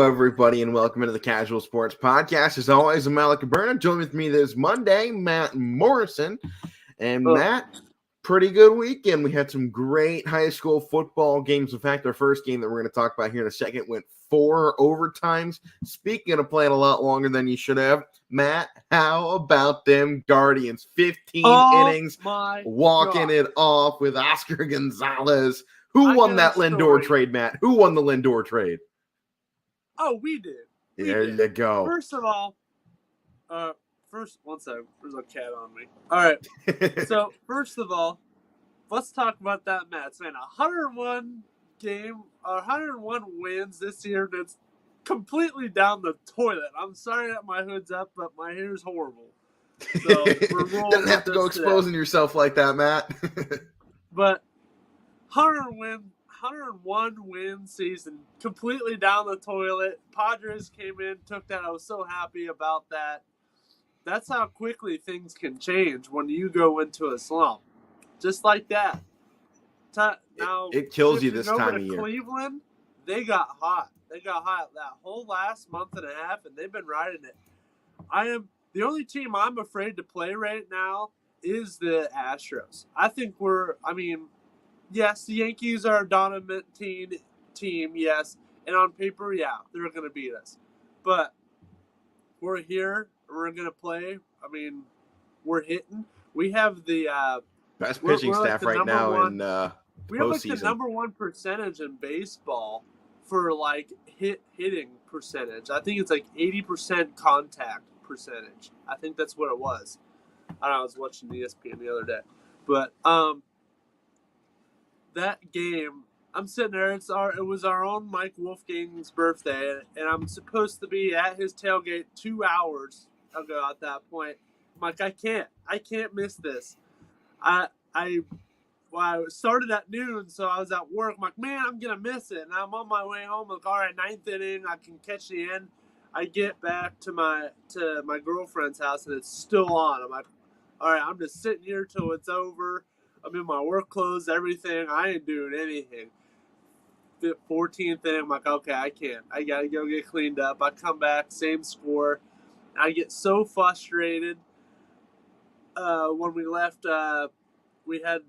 everybody, and welcome into the Casual Sports Podcast. As always, I'm Malik Caberna. Join with me this Monday, Matt Morrison. And Matt, pretty good weekend. We had some great high school football games. In fact, our first game that we're going to talk about here in a second went 4 overtimes. Speaking of playing a lot longer than you should have, Matt, how about them Guardians? 15 innings, walking it off with Oscar Gonzalez. Who won that Lindor trade, Matt? Who won the Lindor trade? Oh, we did. There you go. First of all, one second. There's a cat on me. All right. So, first of all, let's talk about that match. Man, 101 wins this year. That's completely down the toilet. I'm sorry that my hood's up, but my hair's horrible. So we're rolling. Didn't have to go exposing yourself like that, Matt. But 101 win season, completely down the toilet. Padres came in, took that. I was so happy about that. That's how quickly things can change when you go into a slump. Just like that. Now, it kills you this time of year. Cleveland, they got hot. They got hot that whole last month and a half, and they've been riding it. The only team I'm afraid to play right now is the Astros. Yes, the Yankees are a dominant team, yes. And on paper, yeah, they're going to beat us. But we're here. We're going to play. We're hitting. We have the best pitching staff right now in we have the number one percentage in baseball for hitting percentage. I think it's 80% contact percentage. I think that's what it was. I was watching ESPN the other day. But that game, I'm sitting there. It was our own Mike Wolfgang's birthday, and I'm supposed to be at his tailgate 2 hours ago. At that point, I'm like, I can't miss this. I started at noon, so I was at work. I'm like, man, I'm gonna miss it. And I'm on my way home. I'm like, all right, 9th inning, I can catch the end. I get back to my girlfriend's house, and it's still on. I'm like, all right, I'm just sitting here till it's over. I'm in my work clothes, everything. I ain't doing anything. The 14th inning, I'm like, okay, I can't. I got to go get cleaned up. I come back, same score. I get so frustrated. When we left, we had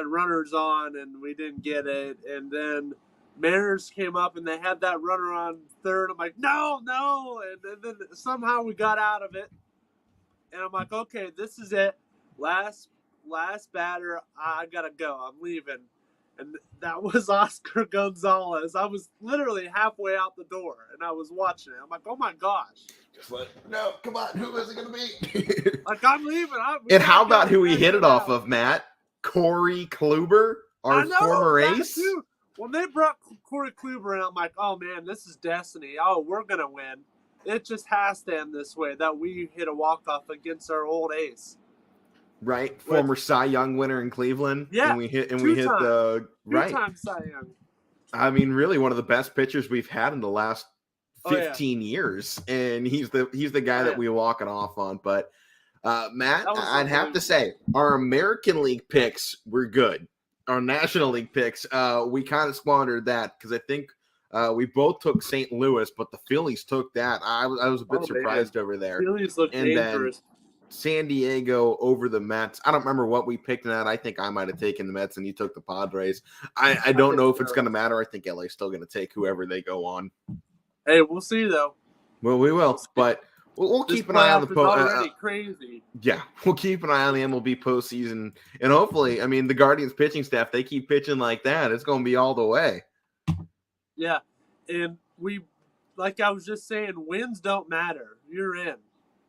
runners on, and we didn't get it. And then Mariners came up, and they had that runner on third. I'm like, no. And then somehow we got out of it. And I'm like, okay, this is it. Last batter, I gotta go. I'm leaving. And that was Oscar Gonzalez. I was literally halfway out the door, and I was watching it. I'm like, oh my gosh. No, come on. Who is it going to be? I'm leaving. And how about who he hit it off of, Matt? Corey Kluber, our former ace? Too. When they brought Corey Kluber in, I'm like, oh man, this is destiny. Oh, we're going to win. It just has to end this way, that we hit a walk-off against our old ace. Right, former Cy Young winner in Cleveland. Yeah, and we hit the right. Two-time Cy Young. Really one of the best pitchers we've had in the last 15 years, and he's the guy that we walk it off on. But Matt, I'd have to say our American League picks were good. Our National League picks, we kind of squandered that because I think we both took St. Louis, but the Phillies took that. I was a bit surprised over there. Phillies look dangerous. Then San Diego over the Mets. I don't remember what we picked in that. I think I might have taken the Mets and you took the Padres. I don't know if it's going to matter. I think LA's still going to take whoever they go on. Hey, we'll see though. Well, we will, but we'll keep an eye on the already crazy. Yeah, we'll keep an eye on the MLB postseason, and hopefully, the Guardians pitching staff, they keep pitching like that. It's going to be all the way. Yeah, and like I was just saying, wins don't matter. You're in.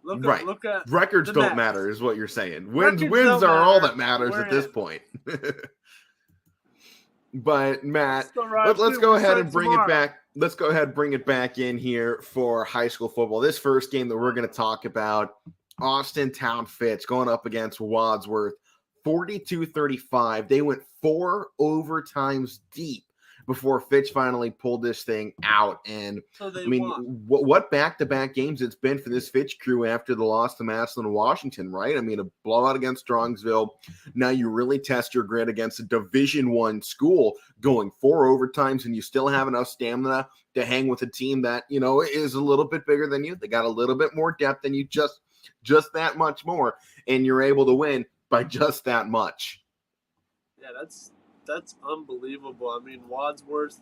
Look at records don't matter, is what you're saying. Wins are all that matters at this point. But Matt, let's go ahead and bring it back. Let's go ahead and bring it back in here for high school football. This first game that we're going to talk about, Austin Town Fitch going up against Wadsworth, 42-35. They went 4 overtimes deep. before Fitch finally pulled this thing out. And So they I mean, won. what back-to-back games it's been for this Fitch crew after the loss to Massillon, Washington, right? I mean, a blowout against Strongsville. Now you really test your grit against a Division I school, going 4 overtimes, and you still have enough stamina to hang with a team that, you know, is a little bit bigger than you. They got a little bit more depth than you, just that much more, and you're able to win by just that much. Yeah, that's unbelievable. I mean, Wadsworth.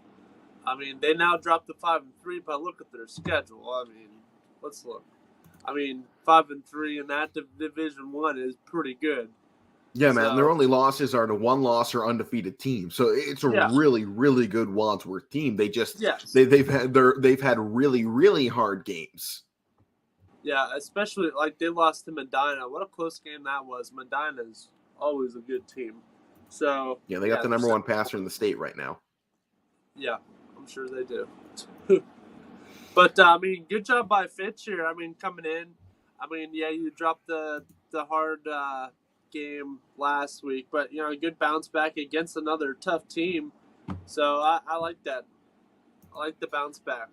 I mean, they now dropped to 5-3, but look at their schedule. I mean, let's look. I mean, 5-3 in that Division I is pretty good. Yeah, man. So, their only losses are to one loss or undefeated team. So it's a really, really good Wadsworth team. They just they've had really, really hard games. Yeah, especially like they lost to Medina. What a close game that was. Medina's always a good team. So yeah, they got the number one passer in the state right now. Yeah, I'm sure they do. But I mean, good job by Fitch here. I mean, coming in. I mean, yeah, you dropped the hard game last week, but you know, a good bounce back against another tough team. So I like that. I like the bounce back.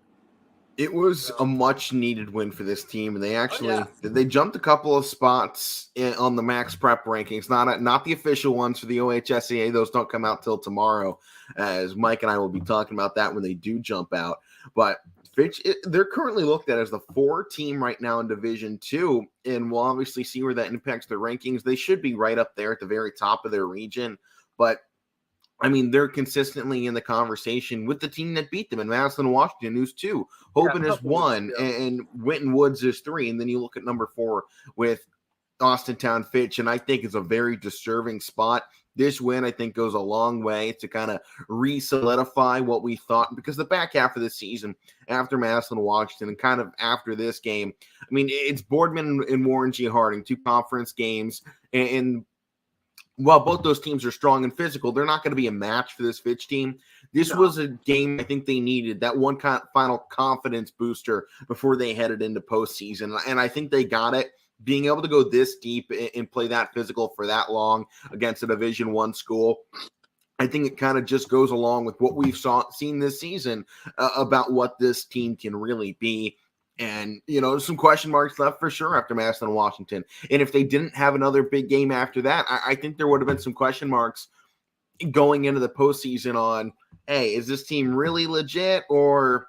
It was a much needed win for this team, and they actually they jumped a couple of spots on the Max Prep rankings. Not the official ones for the OHSAA; those don't come out till tomorrow, as Mike and I will be talking about that when they do jump out. But Fitch, they're currently looked at as the 4 team right now in Division II, and we'll obviously see where that impacts their rankings. They should be right up there at the very top of their region, but I mean, they're consistently in the conversation with the team that beat them in Massillon, Washington, who's 2. Hoban is 1, and Winton Woods is 3. And then you look at number 4 with Austintown Fitch, and I think it's a very disturbing spot. This win, I think, goes a long way to kind of re-solidify what we thought, because the back half of the season, after Massillon, Washington, and kind of after this game, I mean, it's Boardman and Warren G. Harding, 2 conference games, and while both those teams are strong and physical, they're not going to be a match for this Fitch team. This was a game I think they needed, that one final confidence booster before they headed into postseason. And I think they got it. Being able to go this deep and play that physical for that long against a Division I school, I think it kind of just goes along with what we've seen this season about what this team can really be. And, you know, some question marks left for sure after Massillon, Washington. And if they didn't have another big game after that, I think there would have been some question marks going into the postseason on, hey, is this team really legit? Or,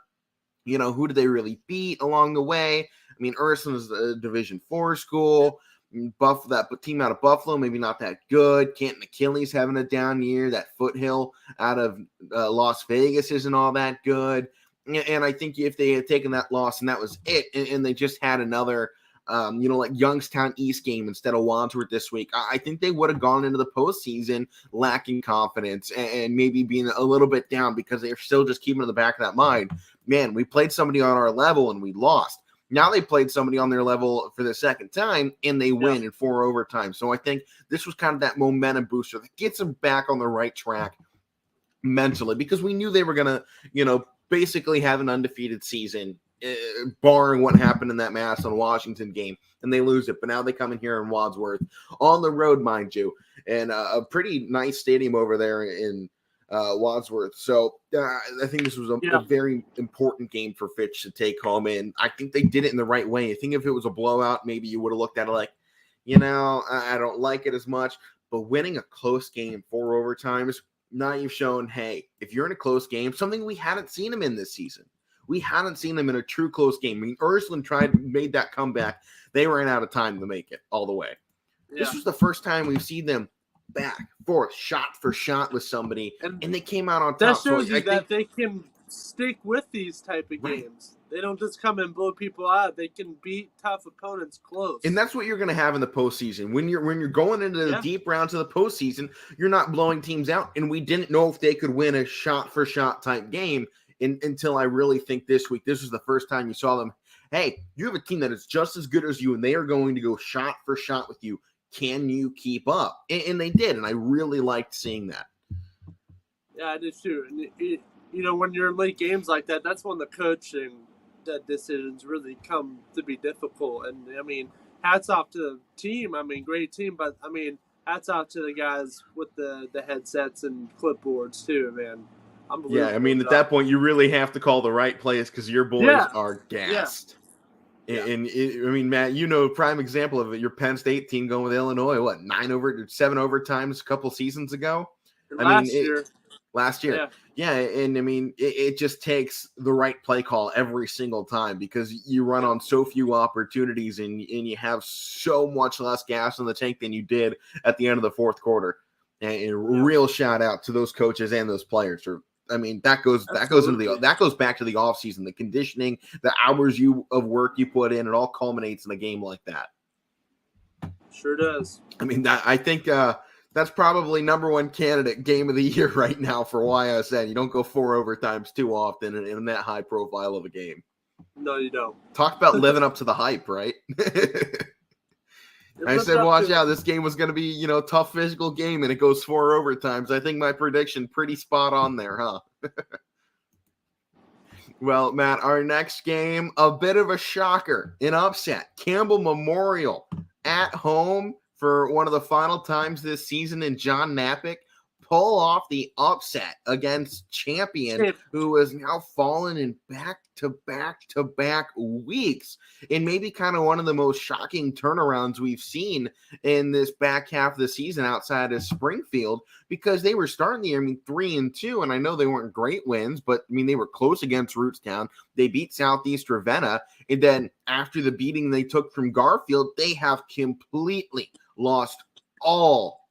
you know, who did they really beat along the way? I mean, Ursuline is a Division IV school. That team out of Buffalo, maybe not that good. Canton Achilles having a down year. That Foothill out of Las Vegas isn't all that good. And I think if they had taken that loss and that was it, and they just had another, you know, like Youngstown East game instead of Wadsworth this week, I think they would have gone into the postseason lacking confidence and maybe being a little bit down, because they're still just keeping in the back of that mind, man, we played somebody on our level and we lost. Now they played somebody on their level for the second time, and they win in 4 overtime. So I think this was kind of that momentum booster that gets them back on the right track mentally, because we knew they were going to, you know, basically have an undefeated season, barring what happened in that Massillon Washington game, and they lose it. But now they come in here in Wadsworth on the road, mind you, and a pretty nice stadium over there in Wadsworth. So I think this was a very important game for Fitch to take home, and I think they did it in the right way. I think if it was a blowout, maybe you would have looked at it like, you know, I don't like it as much. But winning a close game 4 overtimes, now you've shown, hey, if you're in a close game, something we hadn't seen them in this season. We hadn't seen them in a true close game. I mean, Ursuline made that comeback. They ran out of time to make it all the way. Yeah. This was the first time we've seen them back, forth, shot for shot with somebody, and they came out on top. That shows you that they can stick with these type of games. They don't just come and blow people out. They can beat tough opponents close. And that's what you're going to have in the postseason. When you're going into the deep rounds of the postseason, you're not blowing teams out. And we didn't know if they could win a shot-for-shot type game until I really think this week. This was the first time you saw them. Hey, you have a team that is just as good as you, and they are going to go shot for shot with you. Can you keep up? And they did, and I really liked seeing that. Yeah, I did too. And you know, when you're in late games like that, that's when the coaching decisions really come to be difficult. And I mean, hats off to the team. I mean, great team, but I mean, hats off to the guys with the headsets and clipboards too, man. Unbelievable. Yeah, I mean, at that point, you really have to call the right plays because your boys are gassed. Yeah. And I mean, Matt, prime example of it. Your Penn State team going with Illinois, 7 overtimes a couple seasons ago. Last year. Last year. Yeah, and I mean, it just takes the right play call every single time because you run on so few opportunities and you have so much less gas in the tank than you did at the end of the fourth quarter. And real shout out to those coaches and those players. I mean, that goes back to the offseason, the conditioning, the hours of work you put in. It all culminates in a game like that. Sure does. I mean, I think that's probably number one candidate game of the year right now for YSN. You don't go 4 overtimes too often in that high profile of a game. No, you don't. Talk about living up to the hype, right? I said, watch out. This game was going to be, tough physical game, and it goes 4 overtimes. I think my prediction pretty spot on there, huh? Well, Matt, our next game, a bit of a shocker, an upset. Campbell Memorial at home for one of the final times this season, and John Napick pull off the upset against Champion, who has now fallen in back-to-back weeks, and maybe kind of one of the most shocking turnarounds we've seen in this back half of the season outside of Springfield, because they were starting the year, 3-2, and I know they weren't great wins, but they were close against Rootstown. They beat Southeast Ravenna, and then after the beating they took from Garfield, they have completely lost all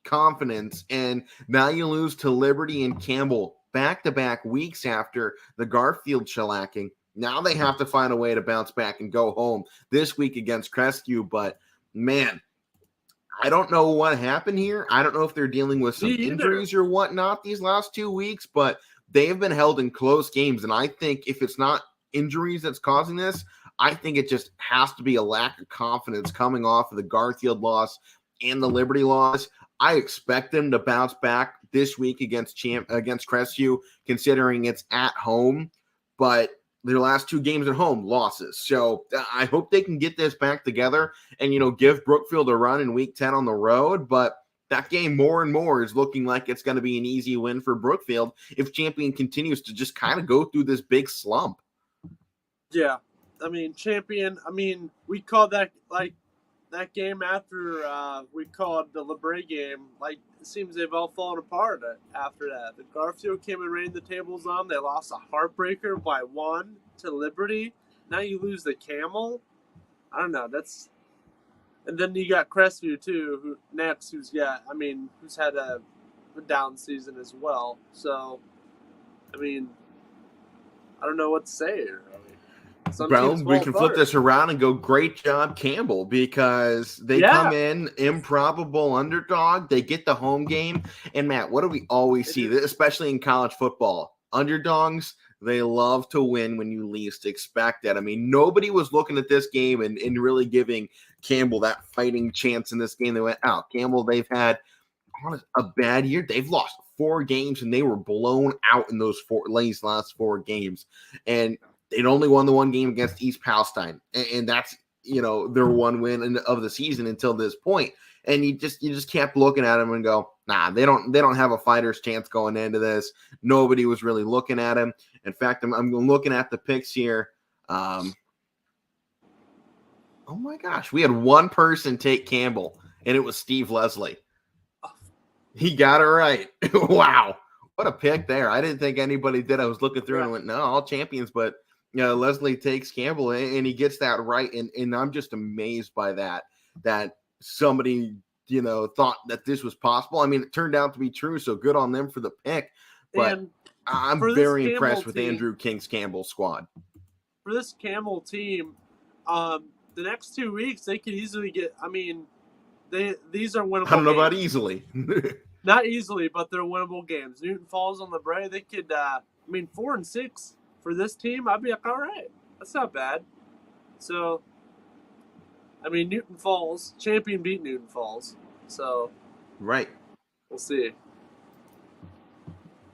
confidence, and now you lose to Liberty and Campbell back-to-back weeks after the Garfield shellacking. Now they have to find a way to bounce back and go home this week against Crestview, but man, I don't know what happened here. I don't know if they're dealing with some injuries or whatnot these last 2 weeks, but they have been held in close games, and I think if it's not injuries that's causing this, I think it just has to be a lack of confidence coming off of the Garfield loss and the Liberty loss. I expect them to bounce back this week against Crestview, considering it's at home, but their last 2 games at home, losses. So I hope they can get this back together and, give Brookfield a run in week 10 on the road. But that game more and more is looking like it's going to be an easy win for Brookfield if Champion continues to just kind of go through this big slump. Yeah. Champion, we called that that game after we called the LeBray game, it seems they've all fallen apart after that. The Garfield came and rained the tables on. They lost a heartbreaker by 1 to Liberty. Now you lose the Camel. I don't know. And then you got Crestview too, who's had a down season as well. So, I don't know what to say here. Well, we can flip this around and go, great job, Campbell, because they come in improbable underdog. They get the home game. And, Matt, what do we always see, especially in college football? Underdogs, they love to win when you least expect it. Nobody was looking at this game and really giving Campbell that fighting chance in this game. They went out. Campbell, they've had a bad year. They've lost 4 games, and they were blown out in those last 4 games. And they'd only won the 1 game against East Palestine, and that's their 1 win of the season until this point. And you just kept looking at them and go, nah, they don't have a fighter's chance going into this. Nobody was really looking at him. In fact, I'm looking at the picks here. Oh my gosh, we had 1 person take Campbell, and it was Steve Leslie. He got it right. Wow, what a pick there! I didn't think anybody did. I was looking through and went, no, all Champions, but. Leslie takes Campbell, and he gets that right, and I'm just amazed by that somebody, thought that this was possible. It turned out to be true, so good on them for the pick, but I'm very impressed with Andrew King's Campbell squad. For this Campbell team, the next 2 weeks, they could easily get, these are winnable games. I don't know about easily. Not easily, but they're winnable games. Newton Falls on the Bray, they could, 4-6. For this team, I'd be like, all right, that's not bad. So, Newton Falls, Champion beat Newton Falls. So, right. We'll see.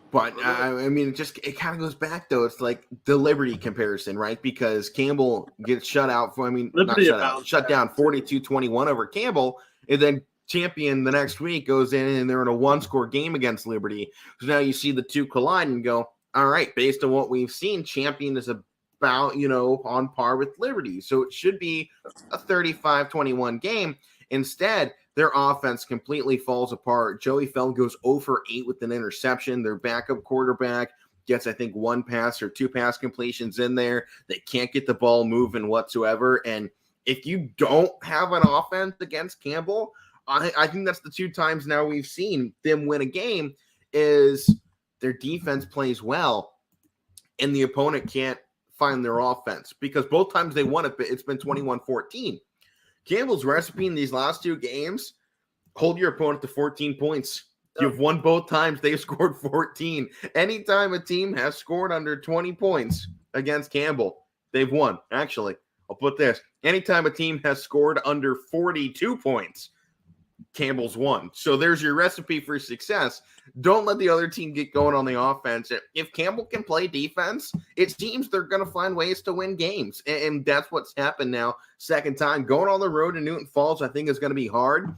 But, it kind of goes back, though. It's like the Liberty comparison, right? Because Campbell gets shut down 42-21 over Campbell, and then Champion the next week goes in and they're in a one-score game against Liberty. So now you see the two collide and go, all right, based on what we've seen, Champion is about, on par with Liberty. So it should be a 35-21 game. Instead, their offense completely falls apart. Joey Feld goes 0 for 8 with an interception. Their backup quarterback gets, I think, 1 pass or 2 pass completions in there. They can't get the ball moving whatsoever. And if you don't have an offense against Campbell, I think that's the 2 times now we've seen them win a game is their defense plays well and the opponent can't find their offense, because both times they won it, it's been 21-14. Campbell's recipe in these last 2 games, hold your opponent to 14 points. You've won both times. They've scored 14. Anytime a team has scored under 20 points against Campbell, they've won. Actually, I'll put this. Anytime a team has scored under 42 points, Campbell's won. So there's your recipe for success. Don't let the other team get going on the offense. If Campbell can play defense, it seems they're going to find ways to win games. And that's what's happened now. Second time. Going on the road to Newton Falls, I think, is going to be hard.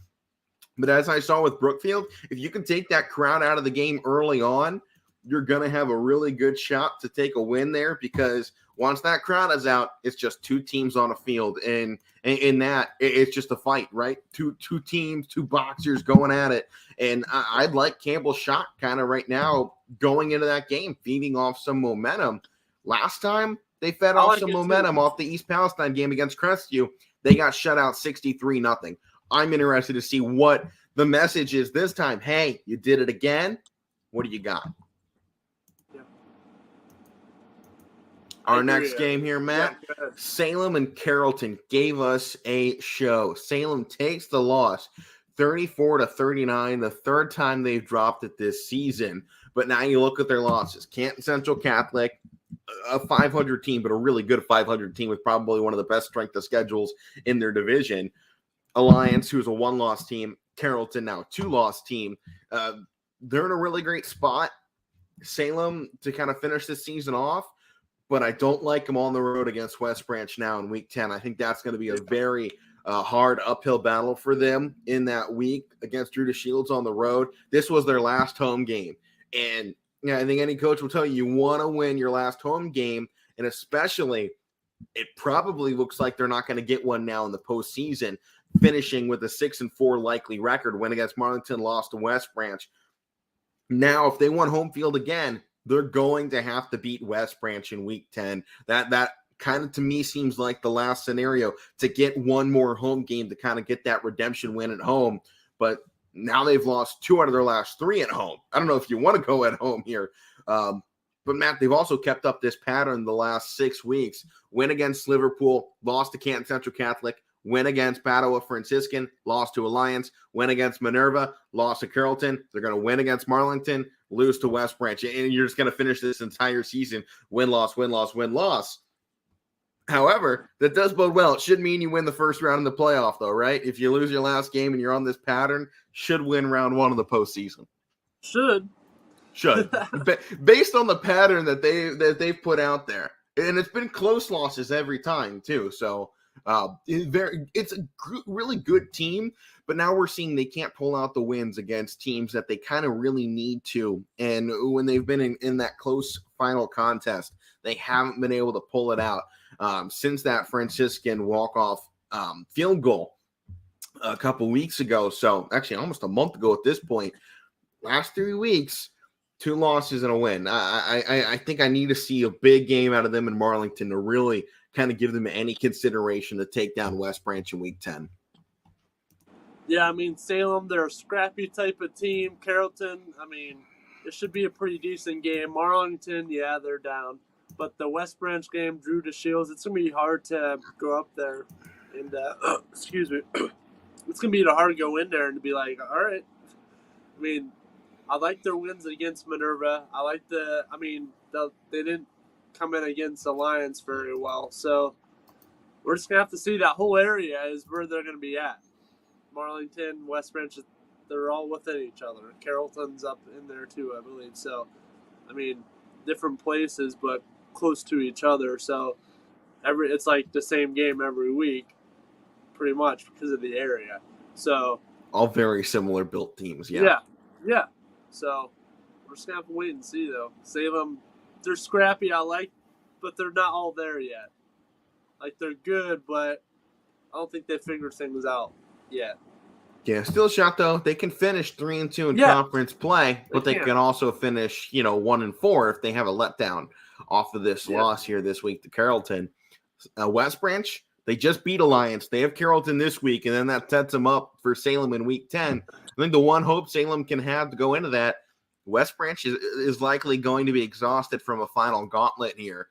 But as I saw with Brookfield, if you can take that crowd out of the game early on, you're going to have a really good shot to take a win there, because once that crowd is out, it's just 2 teams on a field. And in that, it's just a fight, right? Two teams, 2 boxers going at it. And I'd like Campbell's shot kind of right now going into that game, feeding off some momentum. Last time, they fed off some momentum off the East Palestine game against Crestview. They got shut out 63-0. I'm interested to see what the message is this time. Hey, you did it again. What do you got? Yeah. Our next game here, Matt, Salem and Carrollton gave us a show. Salem takes the loss 34-39, the 3rd time they've dropped it this season. But now you look at their losses. Canton Central Catholic, a 500 team, but a really good 500 team with probably one of the best strength of schedules in their division. Alliance, who's a 1-loss team. Carrollton, now a 2-loss team. They're in a really great spot. Salem to kind of finish this season off, but I don't like them on the road against West Branch now in week 10. I think that's going to be a very hard uphill battle for them in that week against Drew DeShields on the road. This was their last home game. And I think any coach will tell you want to win your last home game, and especially it probably looks like they're not going to get one now in the postseason, finishing with a 6-4 likely record. Win against Marlington, lost to West Branch. Now, if they want home field again, they're going to have to beat West Branch in week 10. That kind of, to me, seems like the last scenario to get one more home game to kind of get that redemption win at home. But now they've lost 2 out of their last 3 at home. I don't know if you want to go at home here. But, Matt, they've also kept up this pattern the last 6 weeks. Win against Liverpool, lost to Canton Central Catholic, win against Padua Franciscan, lost to Alliance, win against Minerva, lost to Carrollton. They're going to win against Marlington, lose to West Branch. And you're just going to finish this entire season win-loss, win-loss, win-loss. However, that does bode well. It should mean you win the first round in the playoff, though, right? If you lose your last game and you're on this pattern, should win round 1 of the postseason. Should. Based on the pattern that they've put out there. And it's been close losses every time, too. So it's a really good team, but now we're seeing they can't pull out the wins against teams that they kind of really need to. And when they've been in that close final contest, they haven't been able to pull it out since that Franciscan walk-off field goal a couple weeks ago. So actually almost a month ago at this point. Last 3 weeks, 2 losses and a win. I think I need to see a big game out of them in Marlington to really kind of give them any consideration to take down West Branch in week 10. Yeah, I mean, Salem, they're a scrappy type of team. Carrollton, I mean, it should be a pretty decent game. Marlington, yeah, they're down. But the West Branch game, Drew DeShields, it's going to be hard to go up there. And, excuse me, it's going to be hard to go in there and to be like, all right. I mean, I like their wins against Minerva. They didn't come in against Alliance very well. So we're just going to have to see. That whole area is where they're going to be at. Marlington, West Branch, they're all within each other. Carrollton's up in there too, I believe. So, I mean, different places, but close to each other. So it's like the same game every week, pretty much, because of the area. So All very similar built teams. Yeah. So we're just gonna have to wait and see though. Salem, they're scrappy. But they're not all there yet. Like they're good, but I don't think they figured things out yet. Yeah, still a shot though. They can finish 3-2 in conference play, but they can also finish 1-4 if they have a letdown off of this loss here this week to Carrollton. West Branch, they just beat Alliance. They have Carrollton this week, and then that sets them up for Salem in week 10. I think the one hope Salem can have to go into that, West Branch is likely going to be exhausted from a final gauntlet here.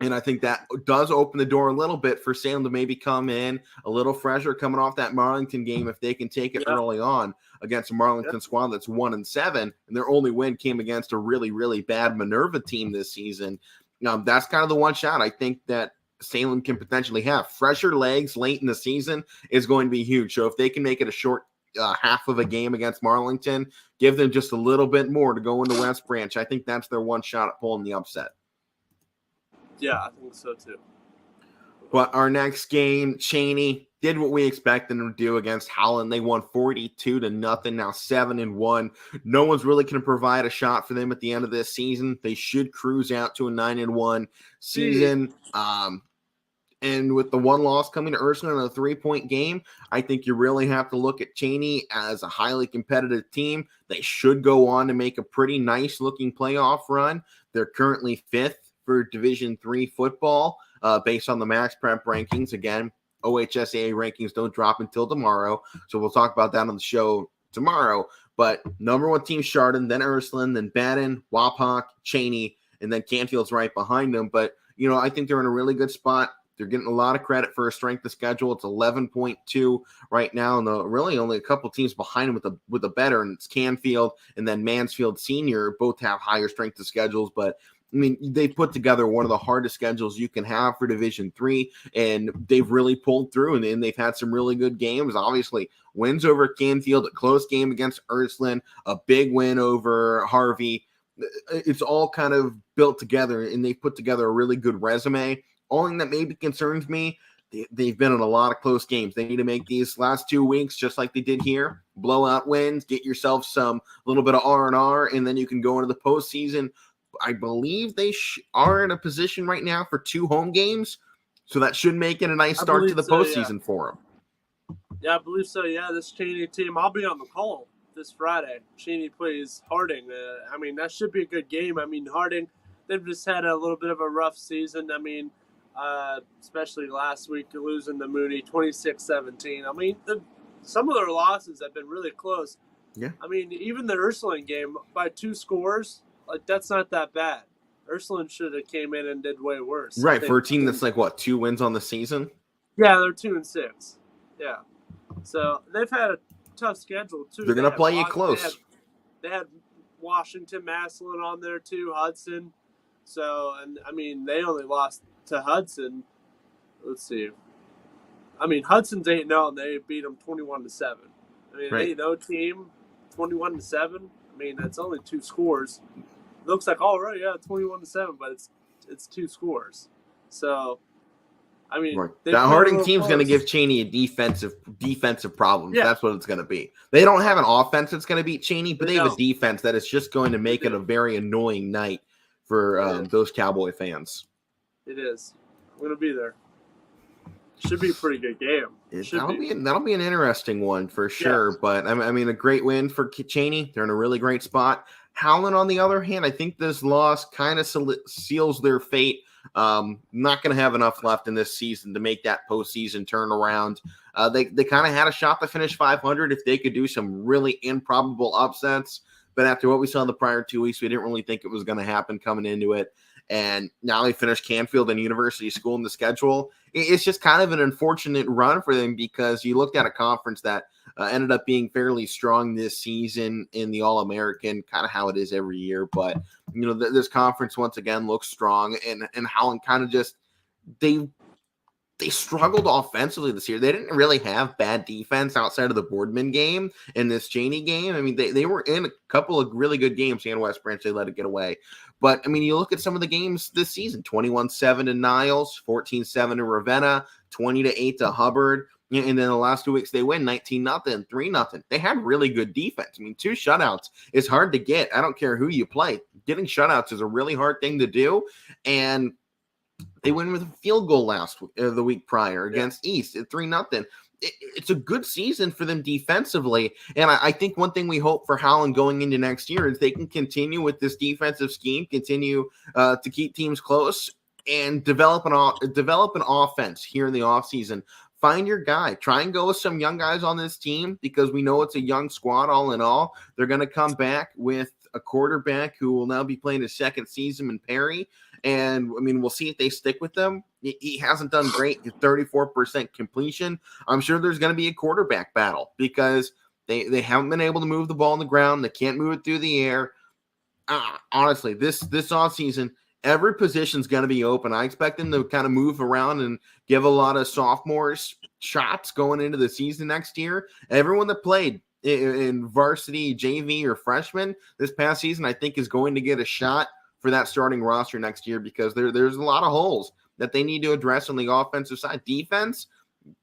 And I think that does open the door a little bit for Salem to maybe come in a little fresher coming off that Marlington game if they can take it early on against a Marlington squad that's 1-7, and their only win came against a really, really bad Minerva team this season. That's kind of the one shot I think that Salem can potentially have. Fresher legs late in the season is going to be huge. So if they can make it a short half of a game against Marlington, give them just a little bit more to go into West Branch, I think that's their one shot at pulling the upset. Yeah, I think so too. But our next game, Cheney did what we expected them to do against Howland. They won 42-0, now 7-1. No one's really going to provide a shot for them at the end of this season. They should cruise out to a 9-1 season. And with the one loss coming to Ursuline in a 3-point game, I think you really have to look at Cheney as a highly competitive team. They should go on to make a pretty nice looking playoff run. They're currently 5th for Division III football based on the Max Prep rankings. Again, OHSAA rankings don't drop until tomorrow, so we'll talk about that on the show tomorrow. But number 1 team Chardon, then Ursuline, then Baden, Wapak, Cheney, and then Canfield's right behind them. But, I think they're in a really good spot. They're getting a lot of credit for a strength of schedule. It's 11.2 right now, and really only a couple teams behind them with a better, and it's Canfield and then Mansfield Senior. Both have higher strength of schedules, but they put together one of the hardest schedules you can have for Division III, and they've really pulled through, and they've had some really good games. Obviously, wins over Canfield, a close game against Ursuline, a big win over Harvey. It's all kind of built together, and they've put together a really good resume. Only thing that maybe concerns me, they've been in a lot of close games. They need to make these last 2 weeks, just like they did here, blowout wins, get yourself some little bit of R&R, and then you can go into the postseason. I believe they are in a position right now for 2 home games, so that should make it a nice start to the postseason for them. Yeah, I believe so. Yeah, this Cheney team, I'll be on the call this Friday. Cheney plays Harding. That should be a good game. Harding, they've just had a little bit of a rough season. Especially last week, losing to Mooney 26-17. Some of their losses have been really close. Yeah. Even the Ursuline game by 2 scores, that's not that bad. Ursuline should have came in and did way worse. Right, for a team that's 2 wins on the season? Yeah, they're 2-6. Yeah. So they've had a tough schedule, too. They're going to play you close. They had Washington, Massillon on there, too, Hudson. So, they only lost to Hudson. Let's see. Hudson's 8-0, and they beat them 21-7. Right. 8-0 team, 21-7. That's only 2 scores. It looks like, 21-7, but it's 2 scores. So, right. That Harding team's going to give Cheney a defensive problem. Yeah. That's what it's going to be. They don't have an offense that's going to beat Cheney, but they have a defense that is just going to make it a very annoying night for those Cowboy fans. It is. I'm going to be there. Should be a pretty good game. That'll be an interesting one for sure. Yeah. But a great win for Cheney. They're in a really great spot. Howland, on the other hand, I think this loss kind of seals their fate. Not going to have enough left in this season to make that postseason turnaround. They kind of had a shot to finish 500 if they could do some really improbable upsets. But after what we saw in the prior 2 weeks, we didn't really think it was going to happen coming into it. And now they finished Canfield and University School in the schedule. It's just kind of an unfortunate run for them because you looked at a conference that ended up being fairly strong this season in the All-American, kind of how it is every year. But, this conference once again looks strong. And Howland kind of just they struggled offensively this year. They didn't really have bad defense outside of the Boardman game and this Cheney game. They were in a couple of really good games in West Branch. They let it get away. But, you look at some of the games this season, 21-7 to Niles, 14-7 to Ravenna, 20-8 to Hubbard. And then the last 2 weeks they win 19-0, 3-0. They had really good defense. I mean, 2 shutouts is hard to get. I don't care who you play. Getting shutouts is a really hard thing to do. And they win with a field goal the week prior against East at 3-0. It's a good season for them defensively. And I think one thing we hope for Howland going into next year is they can continue with this defensive scheme, continue to keep teams close, and develop an offense here in the offseason. Find your guy. Try and go with some young guys on this team because we know it's a young squad all in all. They're going to come back with a quarterback who will now be playing his second season in Perry. And, I mean, we'll see if they stick with them. He hasn't done great, 34% completion. I'm sure there's going to be a quarterback battle because they haven't been able to move the ball on the ground. They can't move it through the air. Honestly, this offseason, every position's going to be open. I expect them to kind of move around and give a lot of sophomores shots going into the season next year. Everyone that played in varsity, JV, or freshman this past season, I think is going to get a shot for that starting roster next year because there's a lot of holes that they need to address on the offensive side. Defense,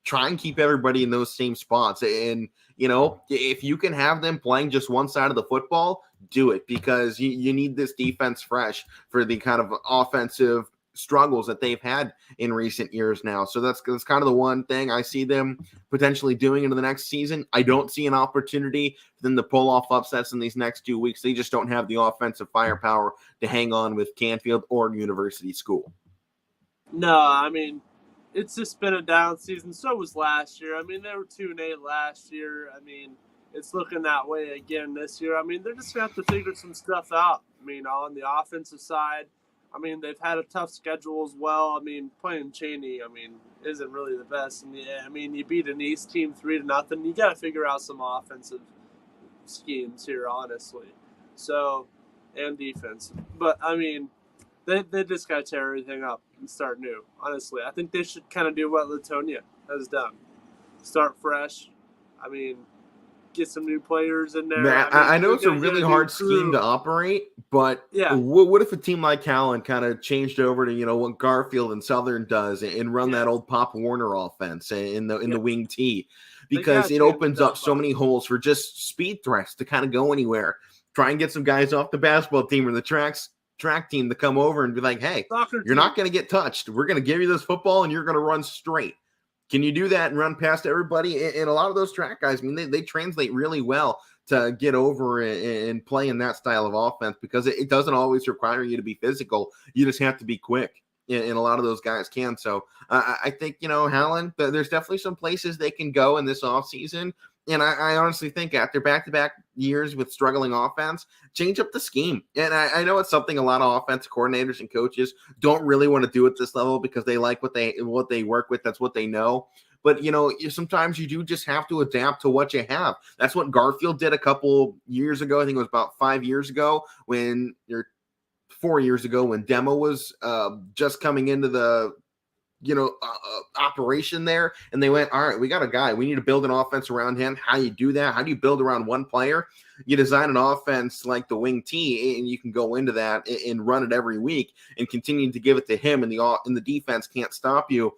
try and keep everybody in those same spots. And, if you can have them playing just one side of the football, do it because you need this defense fresh for the kind of offensive struggles that they've had in recent years now. So that's kind of the one thing I see them potentially doing into the next season. I don't see an opportunity for them to pull off upsets in these next 2 weeks. They just don't have the offensive firepower to hang on with Canfield or University School. No, I mean, it's just been a down season. So was last year. I mean, they were 2-8 last year. I mean, it's looking that way again this year. I mean, they're just going to have to figure some stuff out. I mean, on the offensive side, I mean, they've had a tough schedule as well. I mean, playing Cheney, isn't really the best. And you beat an East team 3-0. You got to figure out some offensive schemes here, honestly. So, and defense. But, I mean, they just got to tear everything up and start new, honestly. I think they should kind of do what Latonia has done. Start fresh. I mean, get some new players in there. Matt, I know it's a really hard scheme to operate, but what if a team like Howland kind of changed over to, what Garfield and Southern does and run that old Pop Warner offense in the wing T? Because it opens up so many holes for just speed threats to kind of go anywhere. Try and get some guys off the basketball team or the track team to come over and be like, hey, you're not going to get touched. We're going to give you this football and you're going to run straight. Can you do that and run past everybody? And a lot of those track guys, they translate really well to get over and play in that style of offense because it doesn't always require you to be physical. You just have to be quick. And a lot of those guys can. So I think, Howland, there's definitely some places they can go in this offseason. And I honestly think after back-to-back years with struggling offense, change up the scheme. And I know it's something a lot of offensive coordinators and coaches don't really want to do at this level because they like what they work with. That's what they know. But, sometimes you do just have to adapt to what you have. That's what Garfield did a couple years ago. I think it was about 5 years ago 4 years ago when Demo was just coming into the operation there. And they went, all right, we got a guy. We need to build an offense around him. How you do that? How do you build around one player? You design an offense like the wing T, and you can go into that and run it every week and continue to give it to him, and the defense can't stop you.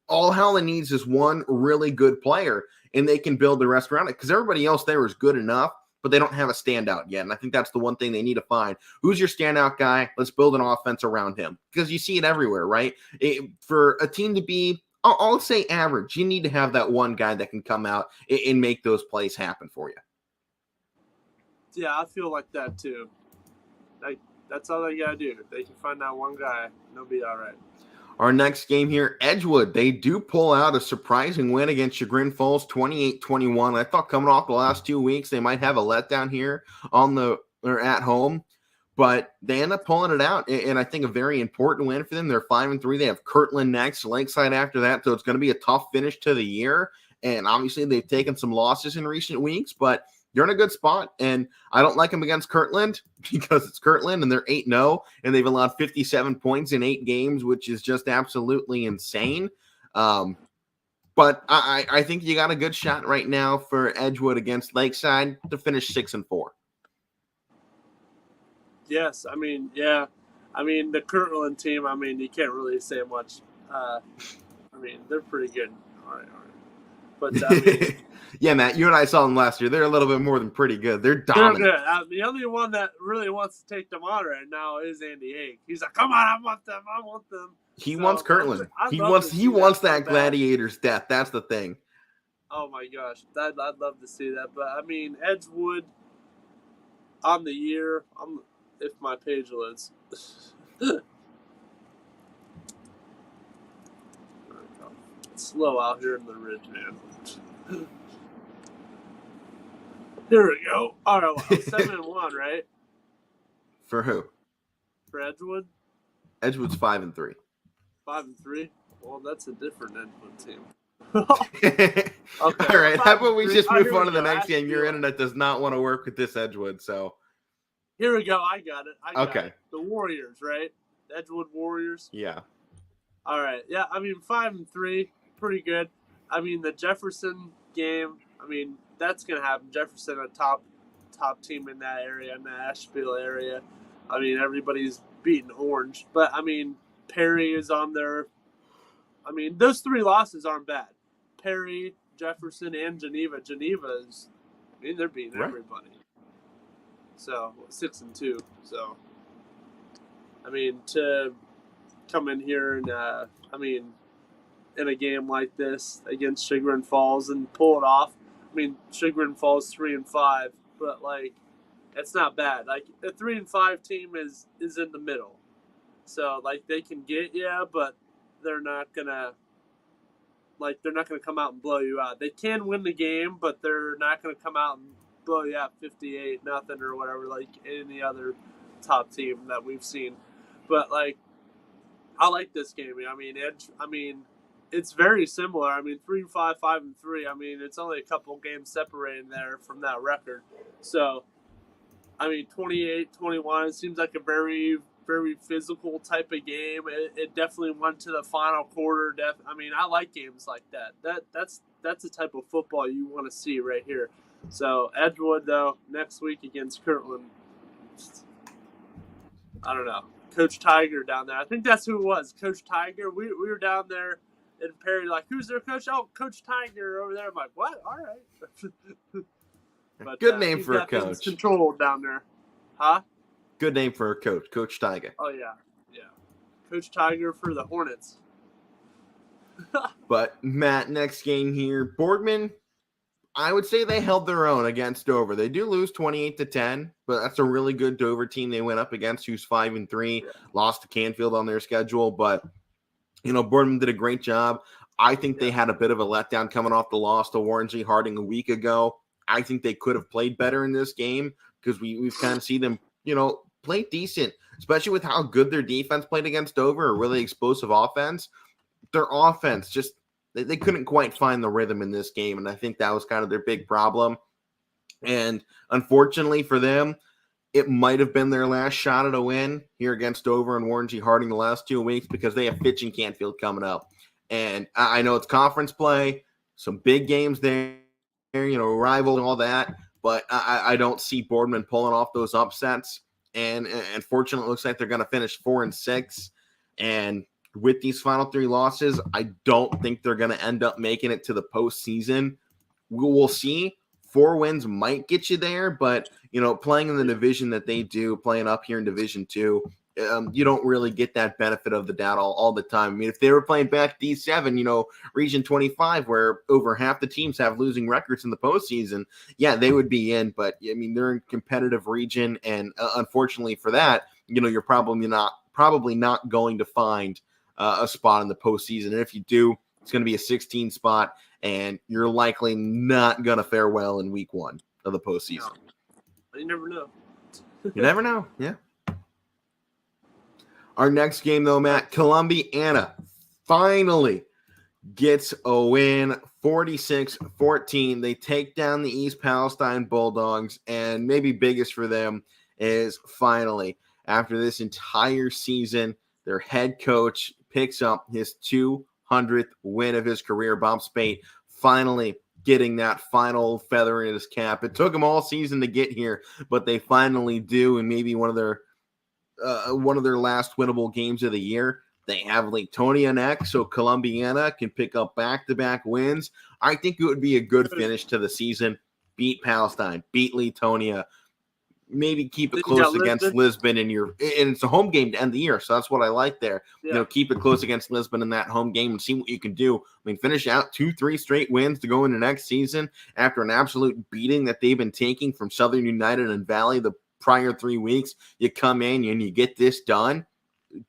All Howland needs is one really good player, and they can build the rest around it because everybody else there is good enough, but they don't have a standout yet. And I think that's the one thing they need to find. Who's your standout guy? Let's build an offense around him because you see it everywhere, right? For a team to be, I'll say average, you need to have that one guy that can come out and make those plays happen for you. Yeah, I feel like that too. That's all they got to do. They can find that one guy, and they'll be all right. Our next game here, Edgewood. They do pull out a surprising win against Chagrin Falls, 28-21. I thought coming off the last 2 weeks, they might have a letdown here at home, but they end up pulling it out. And I think a very important win for them. They're 5-3. They have Kirtland next, Lakeside after that. So it's going to be a tough finish to the year. And obviously they've taken some losses in recent weeks, but you're in a good spot, and I don't like them against Kirtland because it's Kirtland, and they're 8-0, and they've allowed 57 points in 8 games, which is just absolutely insane. But I think you got a good shot right now for Edgewood against Lakeside to finish 6-4. Yes, the Kirtland team, you can't really say much. They're pretty good. All right. But I mean, yeah, Matt, you and I saw them last year. They're a little bit more than pretty good. They're they're dominant. good. The only one that really wants to take them on right now is Andy Haig. He's like, "Come on, I want them. I want them." He wants Kirtland. I'd He love wants so that bad. gladiator's death. That's the thing. Oh my gosh, I'd love to see that. But I mean, Edgewood on the year. If my page loads. It's slow out here in the ridge, man. Here we go. All right, well, 7-1, right? For who? For Edgewood. Edgewood's 5-3. 5-3. Well, that's a different Edgewood team. Okay. All right. How about we just move on to the next game? Your like... internet does not want to work with this Edgewood, so. Here we go. I got it. Okay. The Warriors, right? The Edgewood Warriors. Yeah. All right. Yeah, I mean, 5-3, pretty good. I mean, the Jefferson game, I mean, that's going to happen. Jefferson, a top team in that area, in the Asheville area. I mean, everybody's beating Orange. But, I mean, Perry is on there. I mean, those 3 losses aren't bad. Perry, Jefferson, and Geneva. Geneva is, I mean, they're beating everybody. So, 6-2. So, I mean, to come in here and, I mean, in a game like this against Chagrin Falls and pull it off. I mean, Chagrin Falls 3-5, but, like, it's not bad. Like, a 3-5 team is in the middle. So, like, they can get you, but they're not gonna come out and blow you out. They can win the game, but they're not gonna come out and blow you out 58-0 or whatever, like any other top team that we've seen. But like, I like this game. I mean, it's very similar. I mean, 3-5, 5-3. I mean, it's only a couple games separating there from that record. So, I mean, 28-21. It seems like a very, very physical type of game. It definitely went to the final quarter. I mean, I like games like that. That's the type of football you want to see right here. So Edgewood, though, next week against Kirtland. I don't know. Coach Tiger down there. I think that's who it was. Coach Tiger. We were down there and Perry like, who's their coach? Oh, Coach Tiger over there. I'm like, what? All right. But, good name for a coach. Controlled down there. Huh? Good name for a coach. Coach Tiger. Oh, yeah. Yeah. Coach Tiger for the Hornets. But, Matt, next game here. Boardman, I would say they held their own against Dover. They do lose 28-10, but that's a really good Dover team they went up against, who's 5-3, lost to Canfield on their schedule. But, you know, Boardman did a great job. I think they had a bit of a letdown coming off the loss to Warren G. Harding a week ago. I think they could have played better in this game because we've kind of seen them, you know, play decent, especially with how good their defense played against Dover, a really explosive offense. Their offense just they couldn't quite find the rhythm in this game, and I think that was kind of their big problem. And unfortunately for them, it might have been their last shot at a win here against Dover and Warren G. Harding the last 2 weeks because they have Fitch and Canfield coming up. And I know it's conference play, some big games there, you know, rival and all that, but I don't see Boardman pulling off those upsets. And unfortunately, it looks like they're going to finish 4-6. And with these final 3 losses, I don't think they're going to end up making it to the postseason. We'll see. 4 wins might get you there, but, you know, playing in the division that they do, playing up here in Division 2, you don't really get that benefit of the doubt all the time. I mean, if they were playing back D7, you know, Region 25, where over half the teams have losing records in the postseason, yeah, they would be in. But, I mean, they're in a competitive region, and unfortunately for that, you know, you're probably not going to find a spot in the postseason. And if you do, it's going to be a 16 spot, and you're likely not going to fare well in week 1 of the postseason. No. You never know. You never know, yeah. Our next game, though, Matt, Columbiana finally gets a win, 46-14. They take down the East Palestine Bulldogs, and maybe biggest for them is finally, after this entire season, their head coach picks up his 200th win of his career. Bob Spate finally getting that final feather in his cap. It took him all season to get here, but they finally do, and maybe one of their last winnable games of the year. They have Latonia next, so Columbiana can pick up back-to-back wins. I think it would be a good finish to the season. Beat Palestine, beat Latonia, maybe keep it close against Lisbon and it's a home game to end the year, so that's what I like there. Yeah. Keep it close against Lisbon in that home game and see what you can do. I mean, finish out 2-3 straight wins to go into next season after an absolute beating that they've been taking from Southern United and Valley the prior 3 weeks. You come in and you get this done.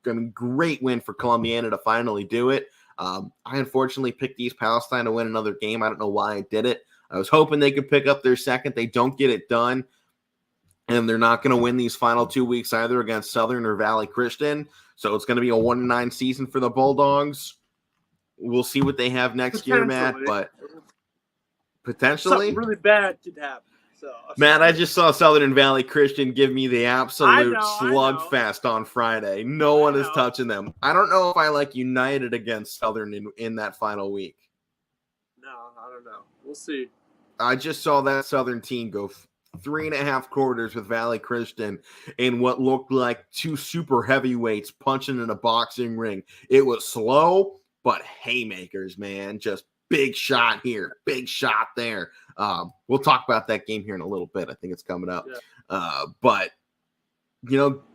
I mean, great win for Columbiana to finally do it. I unfortunately picked East Palestine to win another game. I don't know why I did it. I was hoping they could pick up their second. They don't get it done. And they're not going to win these final 2 weeks either against Southern or Valley Christian. So it's going to be a 1-9 season for the Bulldogs. We'll see what they have next year, Matt. But potentially, something really bad could happen. So, Matt, I just saw Southern and Valley Christian give me the absolute slugfest on Friday. No one is touching them. I don't know if I like United against Southern in that final week. No, I don't know. We'll see. I just saw that Southern team go 3.5 quarters with Valley Christian in what looked like 2 super heavyweights punching in a boxing ring. It was slow, but haymakers, man. Just big shot here, big shot there. We'll talk about that game here in a little bit. I think it's coming up. Yeah. But,